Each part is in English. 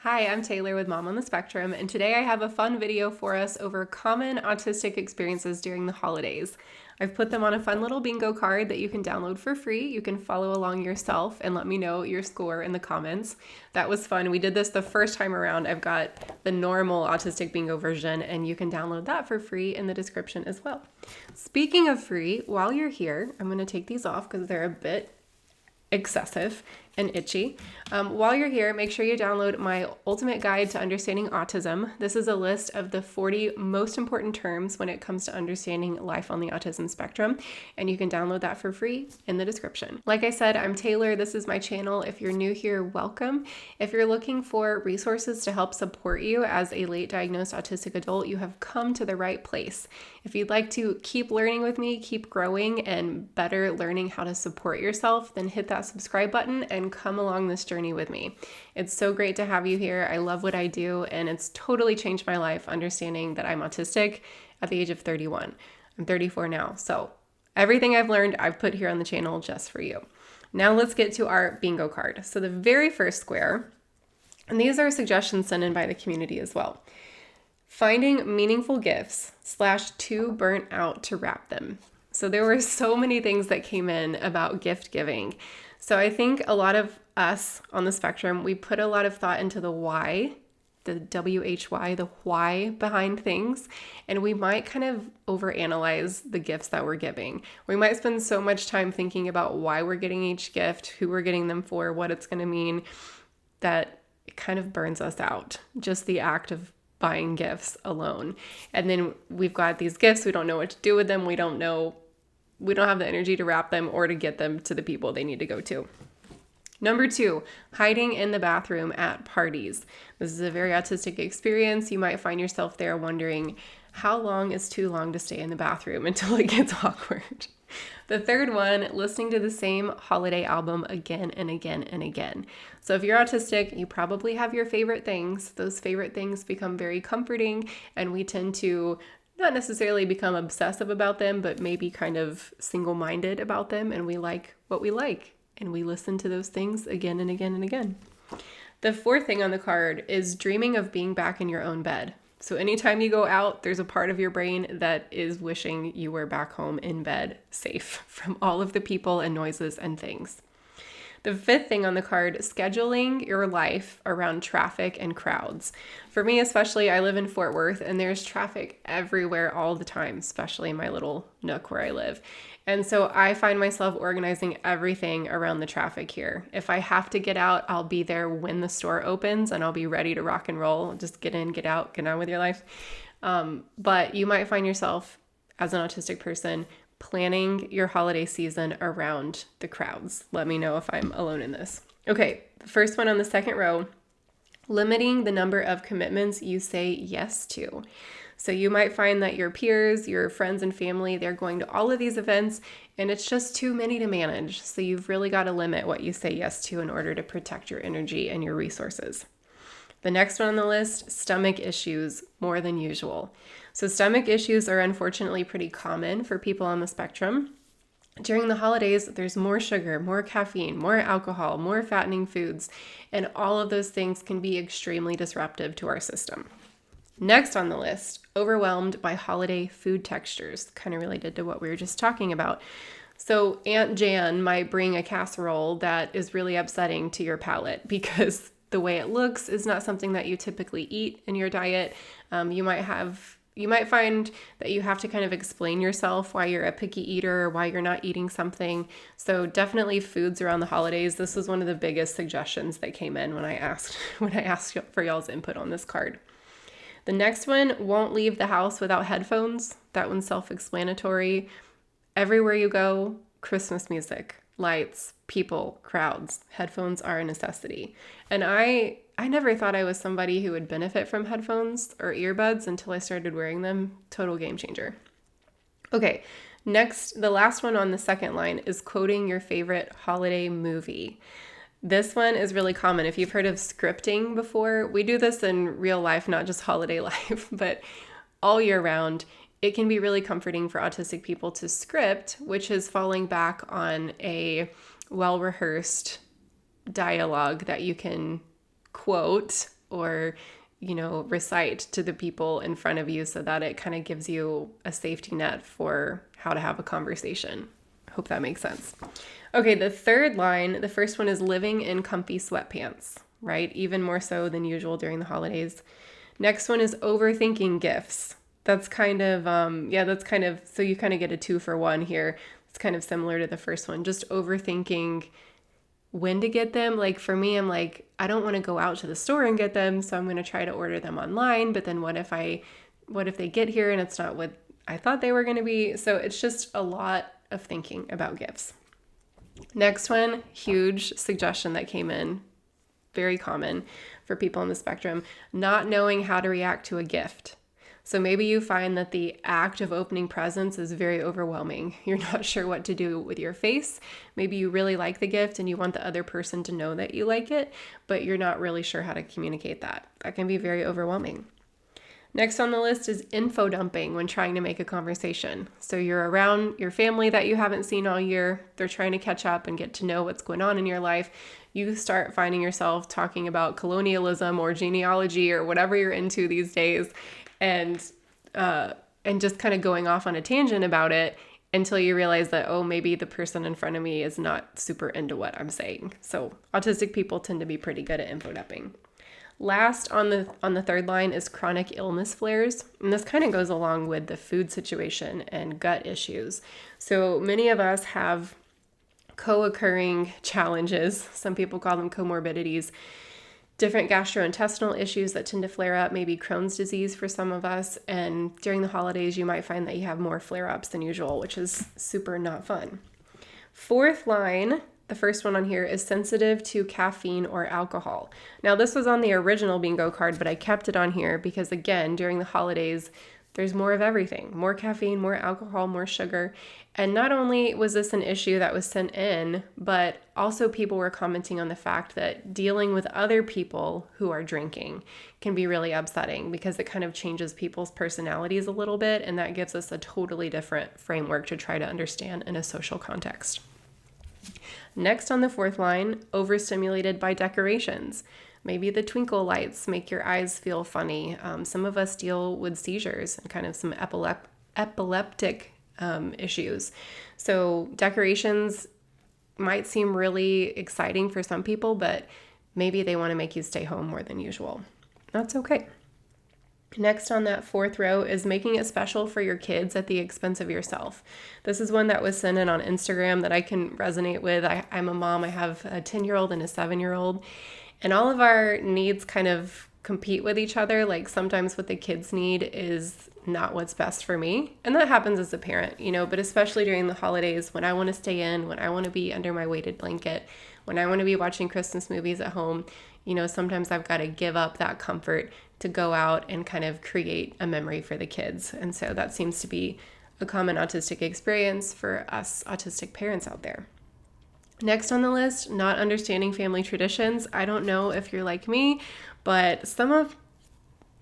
Hi, I'm Taylor with Mom on the Spectrum, and today I have a fun video for us over common autistic experiences during the holidays. I've put them on a fun little bingo card that you can download for free. You can follow along yourself and let me know your score in the comments. That was fun. We did this the first time around. I've got the normal autistic bingo version, and you can download that for free in the description as well. Speaking of free, while you're here, I'm going to take these off because they're a bit excessive and itchy. While you're here, make sure you download my Ultimate Guide to Understanding Autism. This is a list of the 40 most important terms when it comes to understanding life on the autism spectrum, and you can download that for free in the description. Like I said, I'm Taylor. This is my channel. If you're new here, welcome. If you're looking for resources to help support you as a late diagnosed autistic adult, you have come to the right place. If you'd like to keep learning with me, keep growing, and better learning how to support yourself, then hit that subscribe button and come along this journey with me. It's so great to have you here. I love what I do, and it's totally changed my life understanding that I'm autistic at the age of 31. I'm 34 now, so everything I've learned, I've put here on the channel just for you. Now let's get to our bingo card. So the very first square, and these are suggestions sent in by the community as well. Finding meaningful gifts / too burnt out to wrap them. So there were so many things that came in about gift giving. So I think a lot of us on the spectrum, we put a lot of thought into the why, the WHY, the why behind things. And we might kind of overanalyze the gifts that we're giving. We might spend so much time thinking about why we're getting each gift, who we're getting them for, what it's going to mean, that it kind of burns us out. Just the act of buying gifts alone. And then we've got these gifts, we don't know what to do with them. We don't have the energy to wrap them or to get them to the people they need to go to. Number 2, hiding in the bathroom at parties. This is a very autistic experience. You might find yourself there wondering, how long is too long to stay in the bathroom until it gets awkward? The third one, listening to the same holiday album again and again and again. So if you're autistic, you probably have your favorite things. Those favorite things become very comforting, and we tend to not necessarily become obsessive about them, but maybe kind of single-minded about them, and we like what we like, and we listen to those things again and again and again. The fourth thing on the card is dreaming of being back in your own bed. So anytime you go out, there's a part of your brain that is wishing you were back home in bed, safe from all of the people and noises and things. The fifth thing on the card, scheduling your life around traffic and crowds. For me especially, I live in Fort Worth, and there's traffic everywhere all the time, especially in my little nook where I live. And so I find myself organizing everything around the traffic here. If I have to get out, I'll be there when the store opens, and I'll be ready to rock and roll. Just get in, get out, get on with your life. But you might find yourself, as an autistic person, planning your holiday season around the crowds. Let me know if I'm alone in this. Okay, the first one on the second row, limiting the number of commitments you say yes to. So you might find that your peers, your friends and family, they're going to all of these events, and it's just too many to manage. So you've really got to limit what you say yes to in order to protect your energy and your resources. The next one on the list, stomach issues more than usual. So stomach issues are unfortunately pretty common for people on the spectrum. During the holidays, there's more sugar, more caffeine, more alcohol, more fattening foods, and all of those things can be extremely disruptive to our system. Next on the list, overwhelmed by holiday food textures, kind of related to what we were just talking about. So Aunt Jan might bring a casserole that is really upsetting to your palate because the way it looks is not something that you typically eat in your diet. You might find that you have to kind of explain yourself why you're a picky eater or why you're not eating something. So definitely foods around the holidays. This was one of the biggest suggestions that came in when I asked for y'all's input on this card. The next one, won't leave the house without headphones. That one's self-explanatory. Everywhere you go, Christmas music, lights, people, crowds. Headphones are a necessity. And I never thought I was somebody who would benefit from headphones or earbuds until I started wearing them. Total game changer. Okay, next, the last one on the second line is quoting your favorite holiday movie. This one is really common. If you've heard of scripting before, we do this in real life, not just holiday life, but all year round. It can be really comforting for autistic people to script, which is falling back on a well-rehearsed dialogue that you can quote or, recite to the people in front of you so that it kind of gives you a safety net for how to have a conversation. Hope that makes sense. Okay, the third line, the first one is living in comfy sweatpants, right? Even more so than usual during the holidays. Next one is overthinking gifts. That's kind of, so you kind of get a 2-for-1 here. It's kind of similar to the first one, just overthinking when to get them. Like for me, I'm like, I don't want to go out to the store and get them, so I'm going to try to order them online. But then what if they get here and it's not what I thought they were going to be? So it's just a lot of thinking about gifts. Next one, huge suggestion that came in, very common for people on the spectrum, not knowing how to react to a gift. So maybe you find that the act of opening presents is very overwhelming. You're not sure what to do with your face. Maybe you really like the gift and you want the other person to know that you like it, but you're not really sure how to communicate that. That can be very overwhelming. Next on the list is info dumping when trying to make a conversation. So you're around your family that you haven't seen all year. They're trying to catch up and get to know what's going on in your life. You start finding yourself talking about colonialism or genealogy or whatever you're into these days, and just kind of going off on a tangent about it until you realize that, oh, maybe the person in front of me is not super into what I'm saying. So autistic people tend to be pretty good at info dumping. Last on the third line is chronic illness flares. And this kind of goes along with the food situation and gut issues. So many of us have co-occurring challenges. Some people call them comorbidities. Different gastrointestinal issues that tend to flare up, maybe Crohn's disease for some of us. And during the holidays, you might find that you have more flare-ups than usual, which is super not fun. Fourth line, the first one on here, is sensitive to caffeine or alcohol. Now, this was on the original bingo card, but I kept it on here because, again, during the holidays, there's more of everything. More caffeine, more alcohol, more sugar. And not only was this an issue that was sent in, but also people were commenting on the fact that dealing with other people who are drinking can be really upsetting because it kind of changes people's personalities a little bit, and that gives us a totally different framework to try to understand in a social context. Next on the fourth line, overstimulated by decorations. Maybe the twinkle lights make your eyes feel funny. Some of us deal with seizures and kind of some epileptic issues. So decorations might seem really exciting for some people, but maybe they want to make you stay home more than usual. That's okay. Next on that fourth row is making it special for your kids at the expense of yourself. This is one that was sent in on Instagram that I can resonate with. I'm a mom. I have a 10-year-old and a 7-year-old. And all of our needs kind of compete with each other. Like sometimes what the kids need is not what's best for me. And that happens as a parent, but especially during the holidays when I want to stay in, when I want to be under my weighted blanket, when I want to be watching Christmas movies at home, sometimes I've got to give up that comfort to go out and kind of create a memory for the kids. And so that seems to be a common autistic experience for us autistic parents out there. Next on the list, not understanding family traditions. I don't know if you're like me, but some of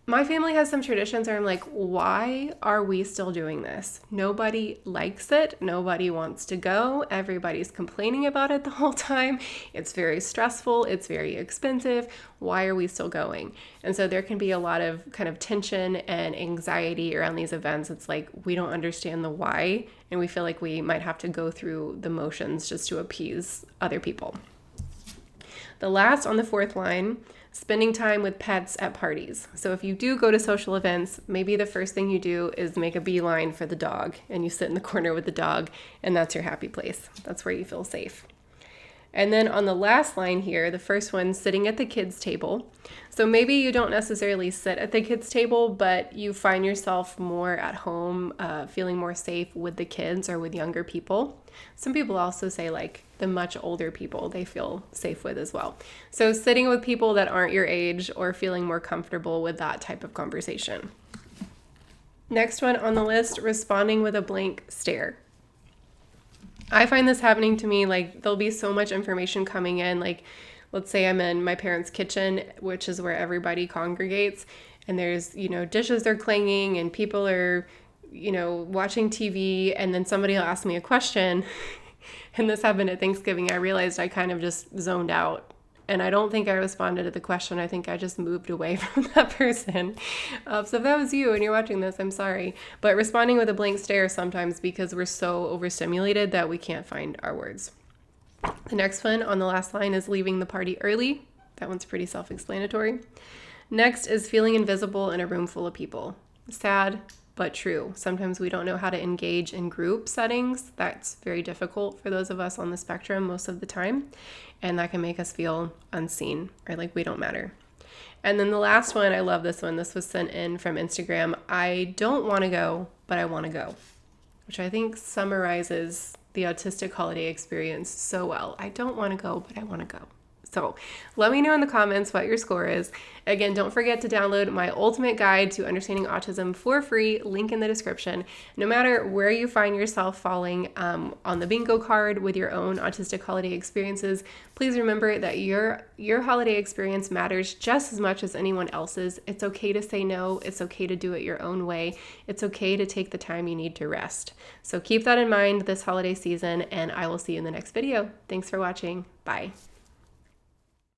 my family has some traditions where I'm like, why are we still doing this? Nobody likes it. Nobody wants to go. Everybody's complaining about it the whole time. It's very stressful. It's very expensive. Why are we still going? And so there can be a lot of kind of tension and anxiety around these events. It's like we don't understand the why, and we feel like we might have to go through the motions just to appease other people. The last on the fourth line, spending time with pets at parties. So if you do go to social events, maybe the first thing you do is make a beeline for the dog and you sit in the corner with the dog, and that's your happy place. That's where you feel safe. And then on the last line here, the first one, sitting at the kids' table. So maybe you don't necessarily sit at the kids' table, but you find yourself more at home, feeling more safe with the kids or with younger people. Some people also say like the much older people they feel safe with as well. So sitting with people that aren't your age or feeling more comfortable with that type of conversation. Next one on the list, responding with a blank stare. I find this happening to me, like there'll be so much information coming in, like let's say I'm in my parents' kitchen, which is where everybody congregates, and there's, dishes are clanging and people are, watching TV, and then somebody will ask me a question, and this happened at Thanksgiving. I realized I kind of just zoned out And I don't think I responded to the question. I think I just moved away from that person. So if that was you and you're watching this, I'm sorry. But responding with a blank stare sometimes because we're so overstimulated that we can't find our words. The next one on the last line is leaving the party early. That one's pretty self-explanatory. Next is feeling invisible in a room full of people. Sad, but true. Sometimes we don't know how to engage in group settings. That's very difficult for those of us on the spectrum most of the time. And that can make us feel unseen or like we don't matter. And then the last one, I love this one. This was sent in from Instagram. I don't want to go, but I want to go, which I think summarizes the autistic holiday experience so well. I don't want to go, but I want to go. So let me know in the comments what your score is. Again, don't forget to download my ultimate guide to understanding autism for free, link in the description. No matter where you find yourself falling on the bingo card with your own autistic holiday experiences, please remember that your holiday experience matters just as much as anyone else's. It's okay to say no. It's okay to do it your own way. It's okay to take the time you need to rest. So keep that in mind this holiday season, and I will see you in the next video. Thanks for watching. Bye.